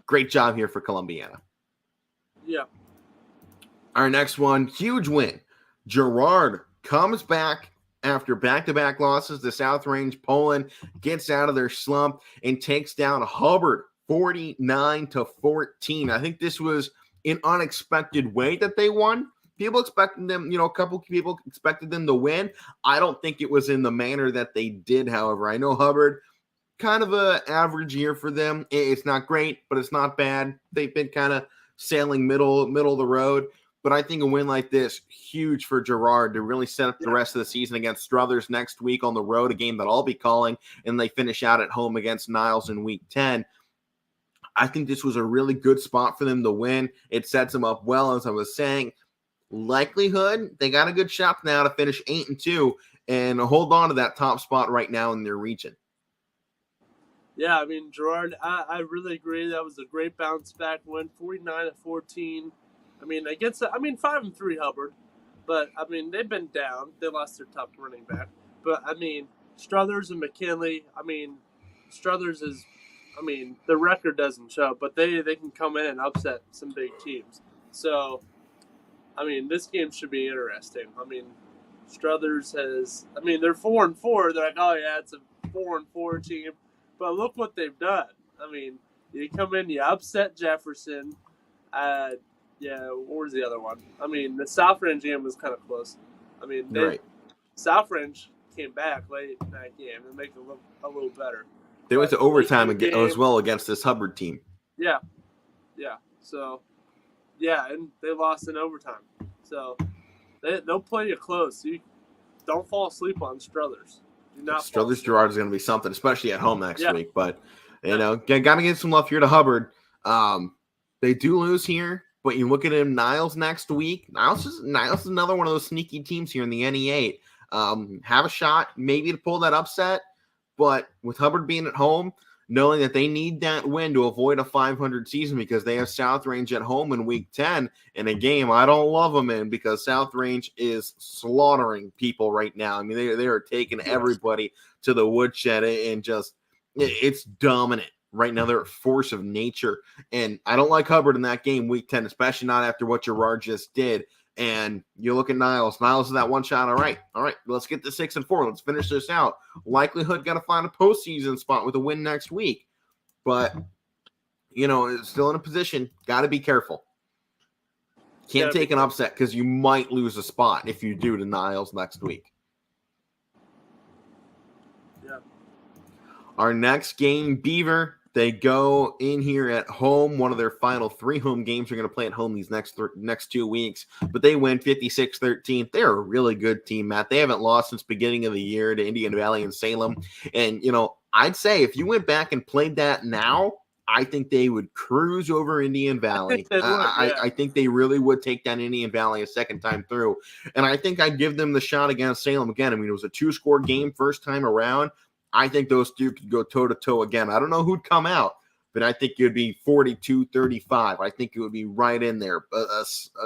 great job here for Columbiana. Yeah. Our next one, huge win. Girard comes back after back-to-back losses to South Range Poland, gets out of their slump, and takes down Hubbard 49-14. I think this was an unexpected way that they won. People expected them, a couple people expected them to win. I don't think it was in the manner that they did, however. I know Hubbard, kind of an average year for them. It's not great, but it's not bad. They've been kind of sailing middle of the road. But I think a win like this, huge for Girard to really set up the rest of the season against Struthers next week on the road, a game that I'll be calling, and they finish out at home against Niles in week 10. I think this was a really good spot for them to win. It sets them up well, as I was saying. Likelihood, they got a good shot now to finish 8-2 and hold on to that top spot right now in their region. Yeah, I mean, Girard, I really agree. That was a great bounce back win, 49-14. I mean, 5-3 Hubbard, but I mean, they've been down. They lost their top running back, but I mean, Struthers and McKinley. I mean, Struthers is, the record doesn't show, but they can come in and upset some big teams. So, I mean, this game should be interesting. I mean, Struthers they're 4-4. They're like, oh yeah, it's a 4-4 team, but look what they've done. I mean, you come in, you upset Jefferson. Yeah, what was the other one? I mean, the South Range game was kind of close. I mean, South Range came back late in that game to make it look a little better. They went to overtime as well against this Hubbard team. Yeah. So, and they lost in overtime. So, they'll play you close. You don't fall asleep on Struthers. Struthers Girard is going to be something, especially at home next week. But, got to give some love here to Hubbard. They do lose here. But you look at him, Niles next week. Niles is another one of those sneaky teams here in the NE8. Have a shot maybe to pull that upset. But with Hubbard being at home, knowing that they need that win to avoid a 500 season because they have South Range at home in week 10 in a game I don't love them in because South Range is slaughtering people right now. I mean, they are taking everybody to the woodshed and just it's dominant. Right now, they're a force of nature. And I don't like Hubbard in that game, week 10, especially not after what Girard just did. And you look at Niles. Niles is that one shot. All right, let's get to 6-4. Let's finish this out. Likelihood got to find a postseason spot with a win next week. But, it's still in a position. Got to be careful. Can't take an upset because you might lose a spot if you do to Niles next week. Yeah. Our next game, Beaver. They go in here at home. One of their final 3 home games are going to play at home these next 2 weeks. But they win 56-13. They're a really good team, Matt. They haven't lost since beginning of the year to Indian Valley and Salem. And, I'd say if you went back and played that now, I think they would cruise over Indian Valley. I think they really would take down Indian Valley a second time through. And I think I'd give them the shot against Salem again. I mean, it was a 2-score game first time around. I think those two could go toe-to-toe again. I don't know who'd come out, but I think it would be 42-35. I think it would be right in there,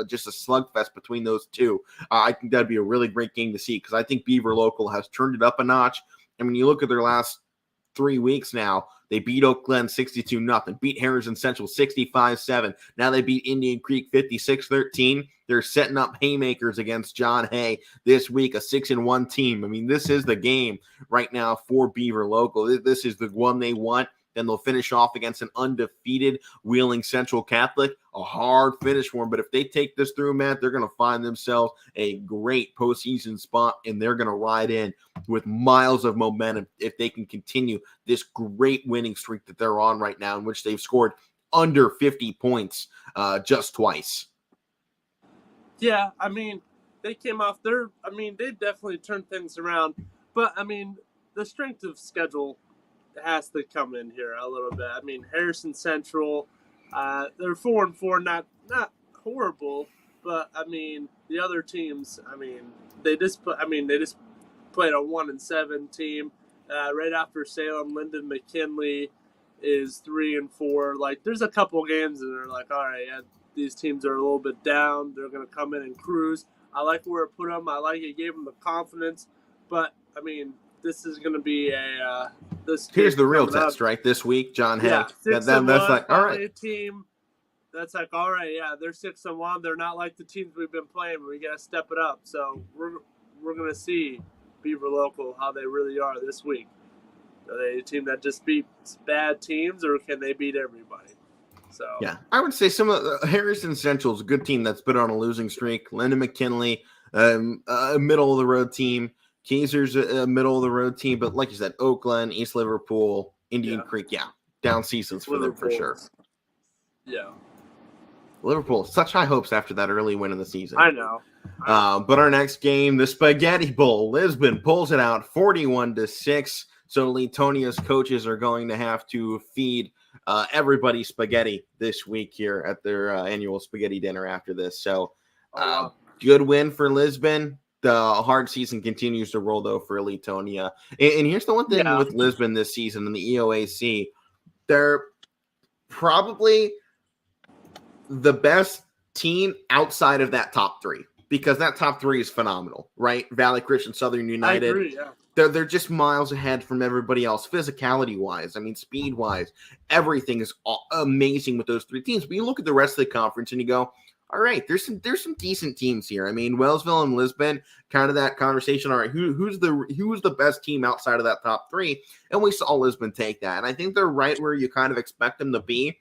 just a slugfest between those two. I think that'd be a really great game to see because I think Beaver Local has turned it up a notch. I mean, you look at their last 3 weeks now. They beat Oak Glen 62-0, beat Harrison Central 65-7. Now they beat Indian Creek 56-13. They're setting up haymakers against John Hay this week, a 6-1 team. I mean, this is the game right now for Beaver Local. This is the one they want. Then they'll finish off against an undefeated Wheeling Central Catholic, a hard finish for them. But if they take this through, Matt, they're going to find themselves a great postseason spot, and they're going to ride in with miles of momentum if they can continue this great winning streak that they're on right now, in which they've scored under 50 points just twice. Yeah, I mean, they came off they definitely turned things around. But, I mean, the strength of schedule has to come in here a little bit. I mean, Harrison Central, they're 4-4, not horrible, but I mean the other teams. I mean they just played a 1-7 team. Right after Salem, Linden McKinley is 3-4. Like there's a couple games and they're like, all right, yeah, these teams are a little bit down. They're gonna come in and cruise. I like where it put them. I like it gave them the confidence, but I mean. This is going to be here's the real test, right? This week, John Hay. Yeah, that's like, all right. A team that's like, all right, yeah, they're 6-1. They're not like the teams we've been playing. We got to step it up. So we're going to see Beaver Local, how they really are this week. Are they a team that just beats bad teams, or can they beat everybody? So yeah, I would say some of the Harrison Central is a good team that's been on a losing streak. Lyndon McKinley, a middle of the road team. Kaiser's a middle of the road team, but like you said, Oak Glen, East Liverpool, Indian Creek, down seasons for them for sure. Yeah. Liverpool, such high hopes after that early win of the season. I know. But our next game, the Spaghetti Bowl, Lisbon pulls it out 41-6. So Leetonia's coaches are going to have to feed everybody spaghetti this week here at their annual spaghetti dinner after this. So good win for Lisbon. The hard season continues to roll, though, for Leetonia. And here's the one thing with Lisbon this season in the EOAC. They're probably the best team outside of that top three because that top three is phenomenal, right? Valley Christian, Southern United. I agree, yeah. They're just miles ahead from everybody else, physicality-wise. I mean, speed-wise. Everything is amazing with those three teams. But you look at the rest of the conference and you go, all right, there's some decent teams here. I mean, Wellsville and Lisbon, kind of that conversation. All right, who's the best team outside of that top three? And we saw Lisbon take that, and I think they're right where you kind of expect them to be.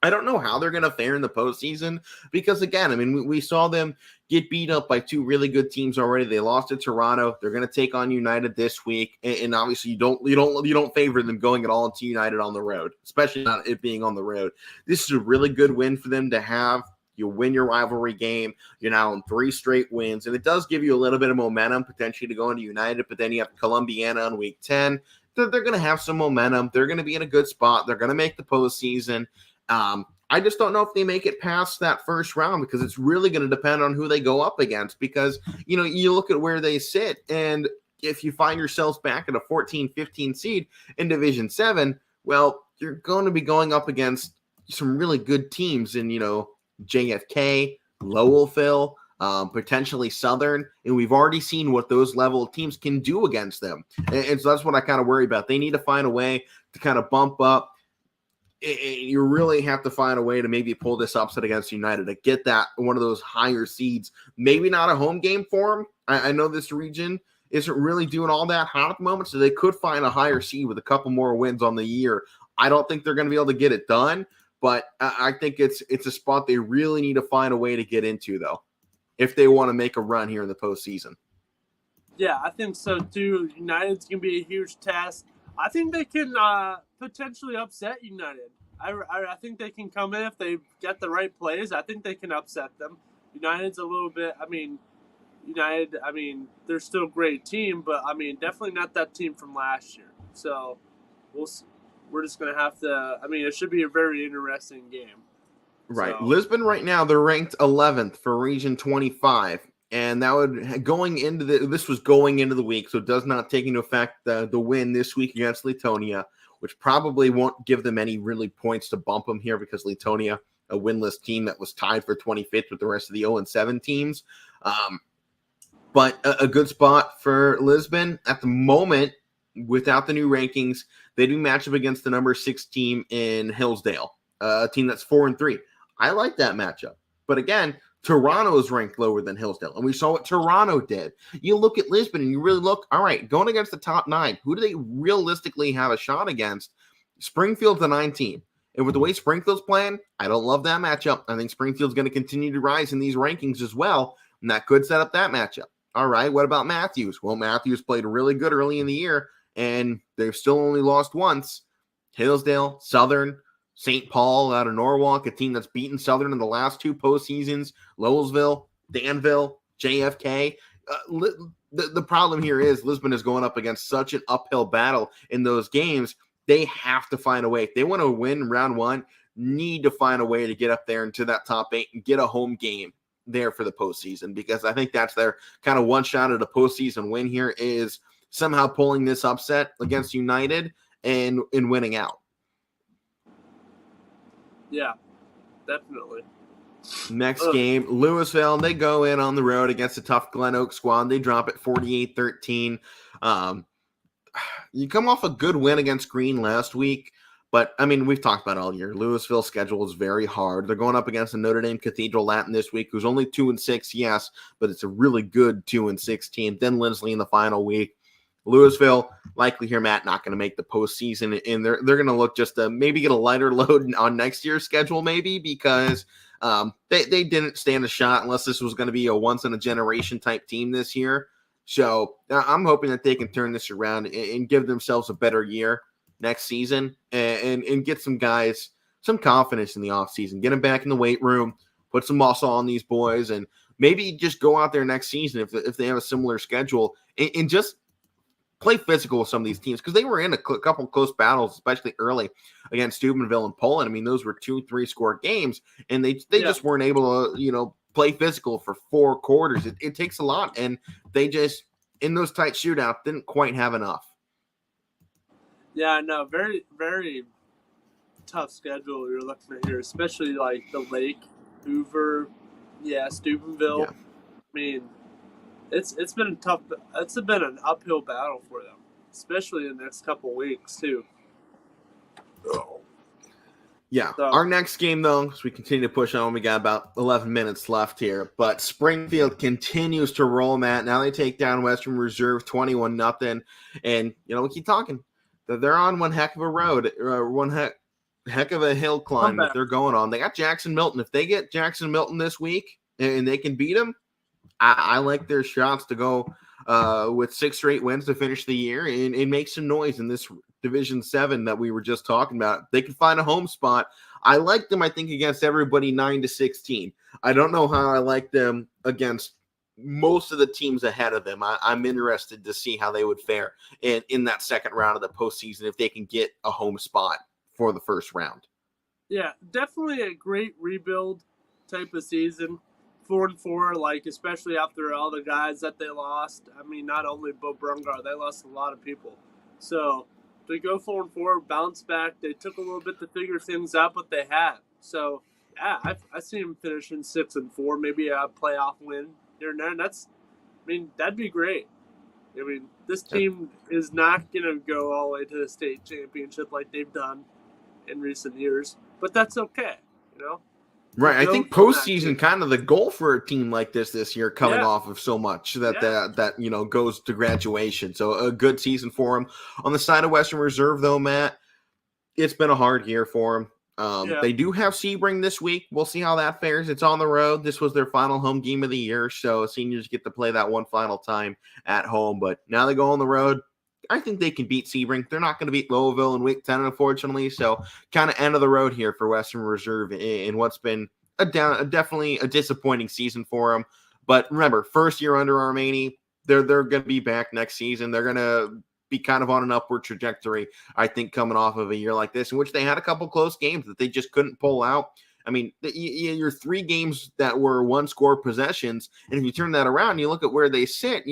I don't know how they're going to fare in the postseason because, again, I mean, we saw them get beat up by two really good teams already. They lost to Toronto. They're going to take on United this week, and obviously you don't favor them going at all into United on the road, especially not it being on the road. This is a really good win for them to have. You win your rivalry game. You're now on 3 straight wins, and it does give you a little bit of momentum potentially to go into United, but then you have Columbiana on week 10. They're going to have some momentum. They're going to be in a good spot. They're going to make the postseason. I just don't know if they make it past that first round because it's really going to depend on who they go up against because, you look at where they sit, and if you find yourselves back at a 14-15 seed in Division 7, well, you're going to be going up against some really good teams in, JFK, Lowellville, potentially Southern, and we've already seen what those level of teams can do against them. And so that's what I kind of worry about. They need to find a way to kind of bump up. You really have to find a way to maybe pull this upset against United to get that one of those higher seeds. Maybe not a home game for them. I know this region isn't really doing all that hot at the moment, so they could find a higher seed with a couple more wins on the year. I don't think they're going to be able to get it done. But I think it's a spot they really need to find a way to get into, though, if they want to make a run here in the postseason. Yeah, I think so, too. United's going to be a huge test. I think they can potentially upset United. I think they can come in if they get the right plays. I think they can upset them. United's a little bit, they're still a great team, but, definitely not that team from last year. So we'll see. We're just going to have to – it should be a very interesting game. Right. So. Lisbon right now, they're ranked 11th for Region 25. And that would – this was going into the week, so it does not take into effect the win this week against Leetonia. which probably won't give them any really points to bump them here because Letonia, a winless team that was tied for 25th with the rest of the 0-7 teams. But a good spot for Lisbon at the moment without the new rankings. They do match up against the number 6 team in Hillsdale, a team that's 4-3. I like that matchup. But again, Toronto is ranked lower than Hillsdale, and we saw what Toronto did. You look at Lisbon and you really look, all right, going against the top 9, who do they realistically have a shot against? Springfield's the 9 team. And with the way Springfield's playing, I don't love that matchup. I think Springfield's going to continue to rise in these rankings as well, and that could set up that matchup. All right, what about Matthews? Well, Matthews played really good early in the year, and they've still only lost once. Hillsdale, Southern, St. Paul out of Norwalk, a team that's beaten Southern in the last 2 postseasons, Lowellsville, Danville, JFK. The problem here is Lisbon is going up against such an uphill battle in those games. They have to find a way. If they want to win round 1, need to find a way to get up there into that top 8 and get a home game there for the postseason, because I think that's their kind of one shot at a postseason win here, is somehow pulling this upset against United and winning out. Yeah, definitely. Next game, Louisville, they go in on the road against a tough Glen Oak squad. They drop it 48-13. You come off a good win against Green last week, but, I mean, we've talked about it all year. Louisville's schedule is very hard. They're going up against the Notre Dame Cathedral Latin this week, who's only 2-6, yes, but it's a really good 2-6 team. Then Lindsley in the final week. Louisville, likely here, Matt, not going to make the postseason, and they're going to look just to maybe get a lighter load on next year's schedule, maybe, because they didn't stand a shot unless this was going to be a once-in-a-generation type team this year. So I'm hoping that they can turn this around and give themselves a better year next season and get some guys some confidence in the offseason, get them back in the weight room, put some muscle on these boys, and maybe just go out there next season if they have a similar schedule and just play physical with some of these teams, because they were in a couple close battles, especially early against Steubenville and Poland. I mean, those were 2-3 score games, and they just weren't able to, play physical for 4 quarters. It takes a lot, and they just, in those tight shootouts, didn't quite have enough. Yeah, no, very, very tough schedule you're looking at here, especially like the Lake, Hoover, Steubenville. Yeah. I mean, it's been tough. It's been an uphill battle for them, especially in the next couple of weeks too. Yeah, so, our next game, though, as we continue to push on, we got about 11 minutes left here. But Springfield continues to roll, Matt. Now they take down Western Reserve 21-0. And, we keep talking. They're on one heck of a road, one heck of a hill climb that they're going on. They got Jackson Milton. If they get Jackson Milton this week and they can beat them, I like their shots to go with 6 straight wins to finish the year and make some noise in this Division 7 that we were just talking about. They can find a home spot. I like them, I think, against everybody 9-16. I don't know how I like them against most of the teams ahead of them. I'm interested to see how they would fare in that second round of the postseason if they can get a home spot for the first round. Yeah, definitely a great rebuild type of season. 4-4, like, especially after all the guys that they lost. I mean, not only Bo Brungar, they lost a lot of people. So to go 4-4, bounce back, they took a little bit to figure things out, but they had. So yeah, I see them finishing 6-4, maybe a playoff win here and there. And that'd be great. I mean, this team is not gonna go all the way to the state championship like they've done in recent years, but that's okay, Right, I think postseason kind of the goal for a team like this year, coming off of so much that goes to graduation. So a good season for them. On the side of Western Reserve, though, Matt, it's been a hard year for them. They do have Sebring this week. We'll see how that fares. It's on the road. This was their final home game of the year, so seniors get to play that one final time at home. But now they go on the road. I think they can beat Sebring. They're not going to beat Lowellville in Week 10, unfortunately. So kind of end of the road here for Western Reserve in what's been definitely a disappointing season for them. But remember, first year under Armani, they're going to be back next season. They're going to be kind of on an upward trajectory, I think, coming off of a year like this, in which they had a couple close games that they just couldn't pull out. I mean, your 3 games that were 1-score possessions, and if you turn that around, you look at where they sit,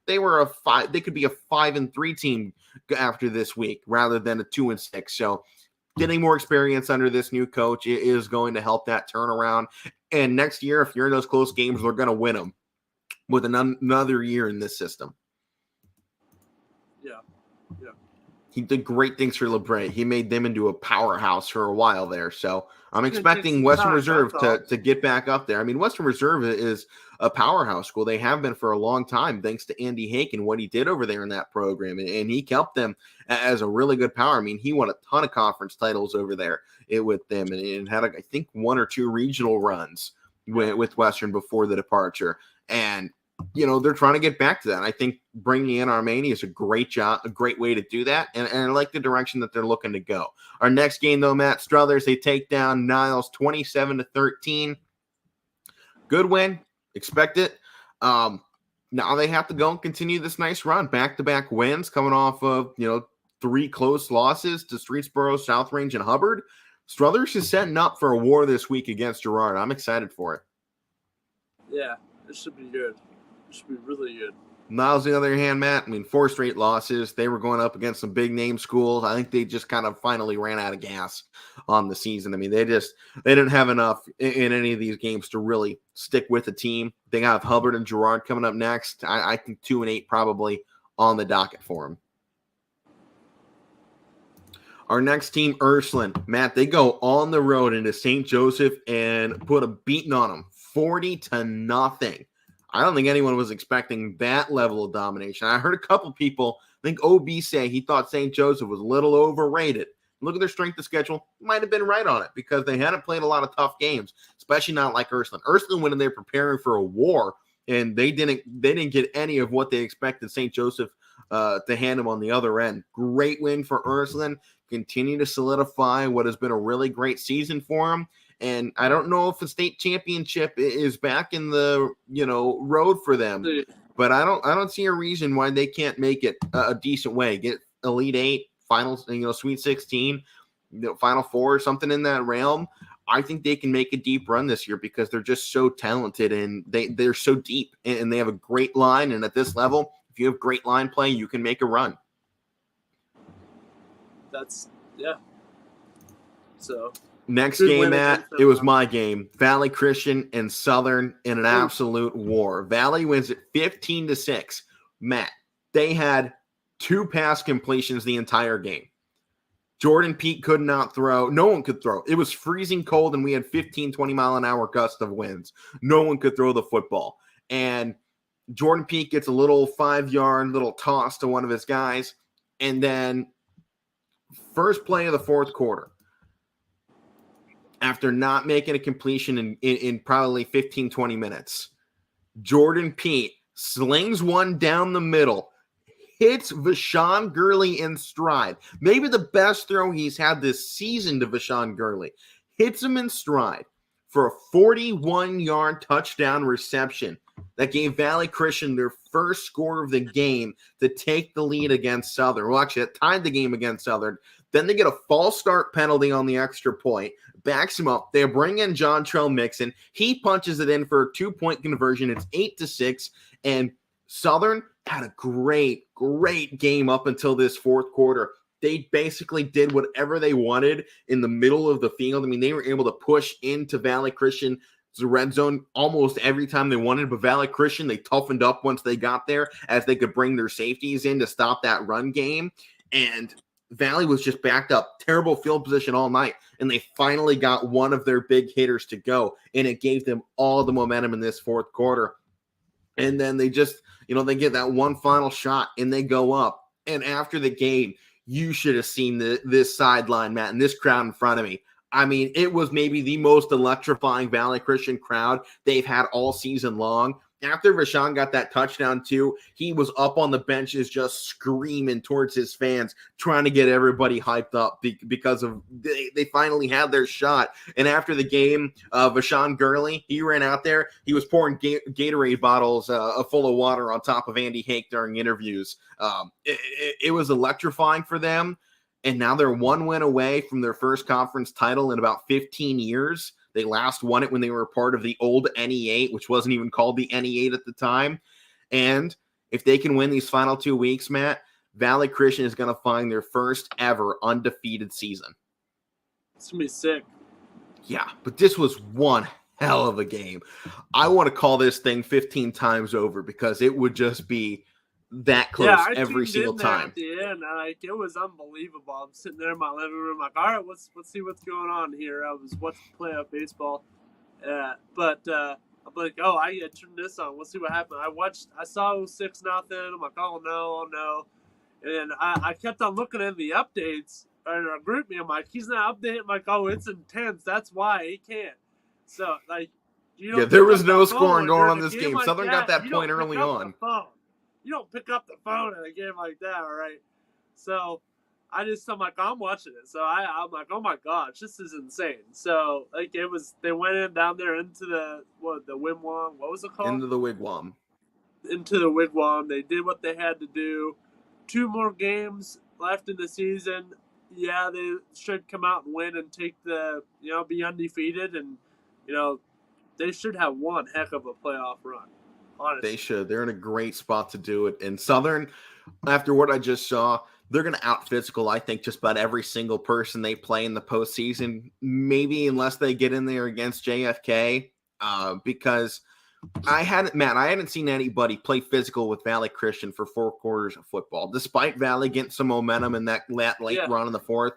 they were they could be a 5-3 team after this week rather than a 2-6. So getting more experience under this new coach is going to help that turnaround. And next year, if you're in those close games, they're going to win them with another year in this system. Yeah. He did great things for LeBray. He made them into a powerhouse for a while there. So I'm expecting Western Reserve to get back up there. I mean, Western Reserve is a powerhouse school. They have been for a long time, thanks to Andy Hake and what he did over there in that program. And he kept them as a really good power. I mean, he won a ton of conference titles over there with them and had, I think, 1 or 2 regional runs with Western before the departure. And they're trying to get back to that. I think bringing in Armani is a great way to do that. And I like the direction that they're looking to go. Our next game, though, Matt, Struthers, they take down Niles 27-13. Good win. Expect it. Now they have to go and continue this nice run. Back-to-back wins coming off of, 3 close losses to Streetsboro, South Range, and Hubbard. Struthers is setting up for a war this week against Girard. I'm excited for it. Yeah, it should be good. It should be really good. Niles, on the other hand, Matt, 4 straight losses. They were going up against some big name schools. I think they just kind of finally ran out of gas on the season. They didn't have enough in any of these games to really stick with the team. They have Hubbard and Girard coming up next. I think 2-8 probably on the docket for them. Our next team, Ursuline. Matt, they go on the road into St. Joseph and put a beating on them, 40-0. I don't think anyone was expecting that level of domination. I heard a couple people, I think OB, say he thought St. Joseph was a little overrated. Look at their strength of schedule. Might have been right on it because they hadn't played a lot of tough games, especially not like Ursuline. Ursuline went in there preparing for a war, and they didn't get any of what they expected St. Joseph to hand them on the other end. Great win for Ursuline. Continue to solidify what has been a really great season for them. And I don't know if a state championship is back in the road for them, but I don't see a reason why they can't make it a decent way. Get Elite 8, finals, Sweet 16, Final 4, something in that realm. I think they can make a deep run this year because they're just so talented and they're so deep and they have a great line. And at this level, if you have great line play, you can make a run. So. Next game, Matt, it was my game. Valley Christian and Southern in an absolute war. Valley wins it 15-6. Matt, they had 2 pass completions the entire game. Jordan Peak could not throw. No one could throw. It was freezing cold, and we had 15, 20-mile-an-hour gusts of winds. No one could throw the football. And Jordan Peak gets a little 5-yard little toss to one of his guys. And then first play of the fourth quarter, after not making a completion in probably 15, 20 minutes, Jordan Pete slings one down the middle, hits Vashawn Gurley in stride. Maybe the best throw he's had this season to Vashawn Gurley. Hits him in stride for a 41-yard touchdown reception that gave Valley Christian their first score of the game to take the lead against Southern. Well, actually, it tied the game against Southern. Then they get a false start penalty on the extra point. Backs him up. They bring in John Trell Mixon. He punches it in for a 2-point conversion. It's 8-6. And Southern had a great game up until this fourth quarter. They basically did whatever they wanted in the middle of the field. They were able to push into Valley Christian's red zone almost every time they wanted. But Valley Christian, they toughened up once they got there as they could bring their safeties in to stop that run game. And Valley was just backed up, terrible field position all night, and they finally got one of their big hitters to go, and it gave them all the momentum in this fourth quarter. And then they just, they get that one final shot, and they go up. And after the game, you should have seen this sideline, Matt, and this crowd in front of me. It was maybe the most electrifying Valley Christian crowd they've had all season long. After Rashawn got that touchdown too, he was up on the benches just screaming towards his fans, trying to get everybody hyped up because of they finally had their shot. And after the game, Vashawn Gurley, he ran out there. He was pouring Gatorade bottles full of water on top of Andy Hake during interviews. It was electrifying for them. And now they're 1 win away from their first conference title in about 15 years. They last won it when they were a part of the old NE8, which wasn't even called the NE8 at the time. And If they can win these final 2 weeks, Matt, Valley Christian is going to find their first ever undefeated season. It's going to be sick. Yeah, but this was one hell of a game. I want to call this thing 15 times over because it would just be that close every single time. At the end, it was unbelievable. I'm sitting there in my living room, like, all right, let's see what's going on here. I was watching playoff baseball, but I'm like, oh, I gotta turn this on. Let's see what happened. I saw it was 6-0. I'm like, oh no, and then I kept on looking at the updates in our group. I'm like, he's not updating. I'm like, oh, it's intense. That's why he can't. So like, there was no scoring going on this game. Like Southern got that point early on. You don't pick up the phone in a game like that, all right? So I'm like, I'm watching it. So I'm like, oh my gosh, this is insane. So like they went in down there into the wigwam. What was it called? Into the wigwam. Into the wigwam. They did what they had to do. 2 more games left in the season. Yeah, they should come out and win and take be undefeated, and they should have one heck of a playoff run. Honestly. They should. They're in a great spot to do it. And Southern, after what I just saw, they're going to out-physical, I think, just about every single person they play in the postseason, maybe unless they get in there against JFK, because I hadn't seen anybody play physical with Valley Christian for 4 quarters of football. Despite Valley getting some momentum in that late run in the fourth,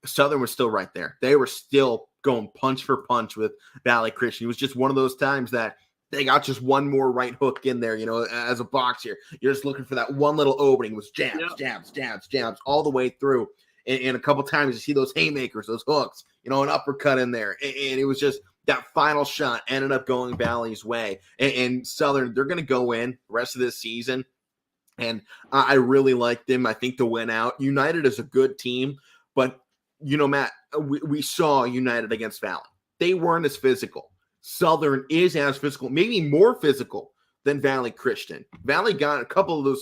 Southern was still right there. They were still going punch for punch with Valley Christian. It was just one of those times that they got just one more right hook in there, as a box here. You're just looking for that one little opening. It was jabs, all the way through. And a couple times you see those haymakers, those hooks, an uppercut in there. And it was just that final shot ended up going Valley's way. And Southern, they're going to go in the rest of this season. And I really like them. I think to win out. United is a good team. But, Matt, we saw United against Valley. They weren't as physical. Southern is as physical, maybe more physical than Valley Christian. Valley got a couple of their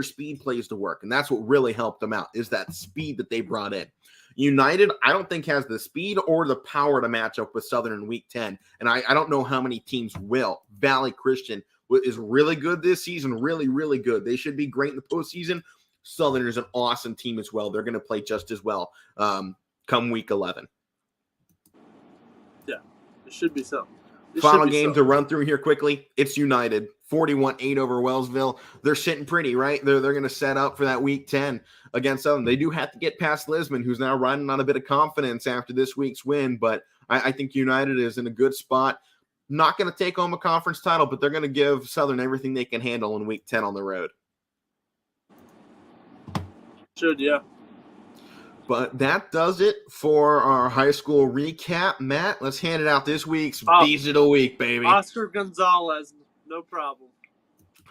speed plays to work, and that's what really helped them out, is that speed that they brought in. United, I don't think, has the speed or the power to match up with Southern in Week 10, and I don't know how many teams will. Valley Christian is really good this season, really, really good. They should be great in the postseason. Southern is an awesome team as well. They're going to play just as well come Week 11. It should be something. Final game to run through here quickly. It's United, 41-8 over Wellsville. They're sitting pretty, right? They're going to set up for that Week 10 against Southern. They do have to get past Lisbon, who's now riding on a bit of confidence after this week's win, but I think United is in a good spot. Not going to take home a conference title, but they're going to give Southern everything they can handle in Week 10 on the road. Should, yeah. But that does it for our high school recap. Matt, let's hand it out this week's Bees of the Week, baby. Oscar Gonzalez, no problem.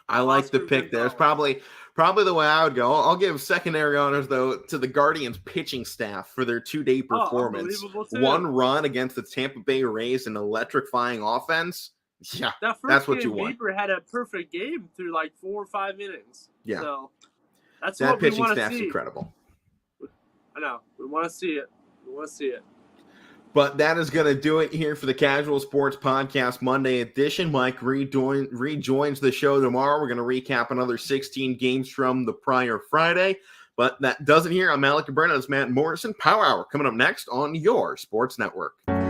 I like the pick there. It's probably the way I would go. I'll give secondary honors, though, to the Guardians pitching staff for their 2-day performance. One run against the Tampa Bay Rays, an electrifying offense. Yeah, that's what you want. Bieber had a perfect game through like 4 or 5 innings. Yeah. So that's that what we want to see. pitching staff's incredible. I know. We want to see it. But that is going to do it here for the Casual Sports Podcast Monday edition. Mike rejoins the show tomorrow. We're going to recap another 16 games from the prior Friday. But that does it here. I'm Alec Cabrera. It's Matt Morrison. Power Hour coming up next on your Sports Network.